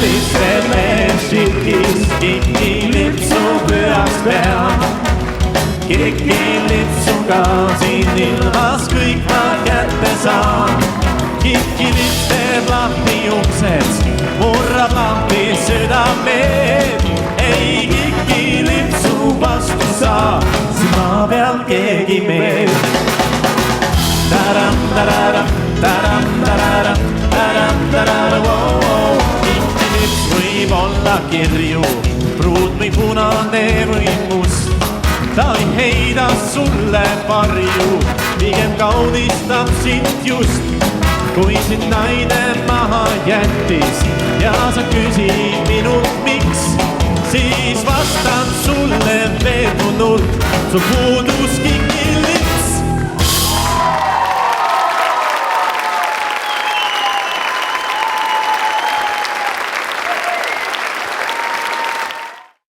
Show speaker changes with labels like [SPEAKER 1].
[SPEAKER 1] Lipsel lipsu pühaks peab. Kiki lipsuga siin ilmas kõik ma kätte saan. Kiki lips teeb lahti uksed, murrab lahti südamed. Ei Kiki lipsu vastu saa, siis maa peal keegi mees. Taram, tararam, taram, tararam, taram, tararam, wow. Kiki lips võib olla kirju, pruut või punane või must. Ta ei heida sulle varju, pigem kaudistab sind just. Kui sind naine maha jättis ja sa küsid minult miks, siis vastan sulle veendunult, sul puuduski